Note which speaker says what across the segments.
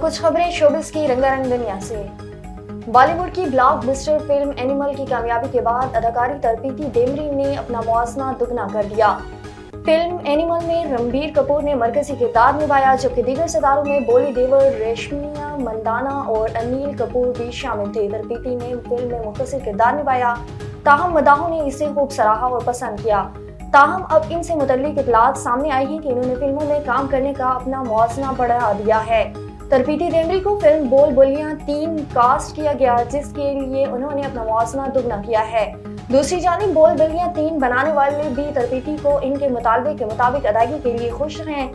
Speaker 1: कुछ खबरें शोबिस की रंगारंग दुनिया से। बॉलीवुड की ब्लॉकबस्टर फिल्म एनिमल की कामयाबी के बाद अदाकारी तरपीती देमरी ने अपना मुआवजा दुगना कर दिया। फिल्म एनिमल में रणबीर कपूर ने मरकजी किरदार निभाया, जबकि दीगर सितारों में बोली देओल, रेशमिया मंदाना और अनिल कपूर भी शामिल थे। तरपीती ने फिल्म में मुख्तसर किरदार निभाया, ताहम मदाहों ने इसे खूब सराहा और पसंद किया। ताहम अब इनसे मुतल्लिक इत्तलात सामने आई हैं कि इन्होंने फिल्मों में काम करने का अपना मुआवजा बढ़ा दिया है। तरपीती देमरी को फिल्म बोल बुलियां 3 कास्ट किया गया, जिसके लिए उन्होंने अपना मुआवजा दुगना किया है। दूसरी जानिब बोल बुलियां 3 बनाने वाले भी तरपीती को इनके मुतालबे के मुताबिक अदायगी के लिए खुश हैं।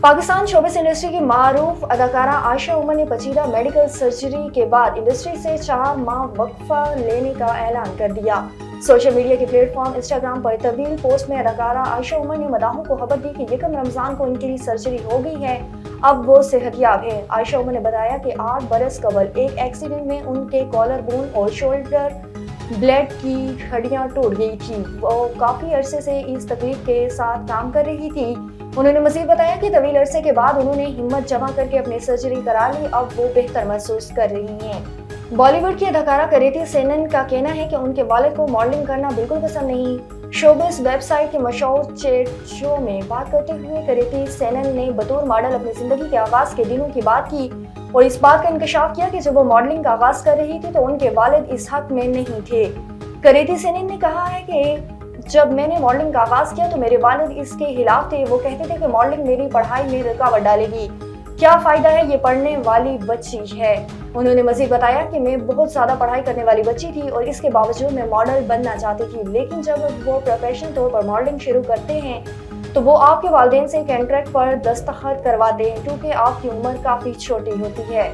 Speaker 1: पाकिस्तान शोबिस इंडस्ट्री की मारूफ अदाकारा आयशा उमर ने पेचीदा मेडिकल सर्जरी के बाद इंडस्ट्री से 4 माह वक्फा लेने का ऐलान कर दिया। सोशल मीडिया के प्लेटफॉर्म इंस्टाग्राम पर तवील पोस्ट में अदाकारा आयशा उमर ने मदाहों को खबर दी कि यकम रमजान को उनके लिए सर्जरी हो गई है, अब वो सेहतयाब है। आयशा उमर ने बताया कि 8 बरस कबल एक एक्सीडेंट में उनके कॉलर बोन और शोल्डर ब्लेड की हड्डियां टूट गई थी। वो काफी अरसे से इस तकलीफ के साथ काम कर रही थी। उन्होंने मजीद बताया कि तवील अरसे के बाद उन्होंने हिम्मत जमा करके अपनी सर्जरी करा ली, अब वो बेहतर महसूस कर रही हैं। बॉलीवुड की अदाकारा कृति सेनन का कहना है कि उनके वालिद को मॉडलिंग करना बिल्कुल पसंद नहीं। शोबिस वेबसाइट के मशहूर चैट शो में बात करते हुए कृति सेनन ने बतौर मॉडल अपनी जिंदगी के आगाज के दिनों की बात की और इस बात का इंकशाफ किया कि जब वो मॉडलिंग का आगाज कर रही थी तो उनके वालिद इस हक में नहीं थे। कृति सेनन ने कहा है कि जब मैंने मॉडलिंग का आगाज किया तो मेरे वालिद इसके खिलाफ थे। वो कहते थे कि मॉडलिंग मेरी पढ़ाई में रुकावट डालेगी, क्या फायदा है, ये पढ़ने वाली बच्ची है। उन्होंने मजीद बताया कि मैं बहुत ज्यादा पढ़ाई करने वाली बच्ची थी और इसके बावजूद मैं मॉडल बनना चाहती थी, लेकिन जब वो प्रोफेशनल तौर पर मॉडलिंग शुरू करते हैं तो वो आपके वालिदैन से कॉन्ट्रैक्ट पर दस्तखत करवाते हैं क्योंकि आपकी उम्र काफी छोटी होती है।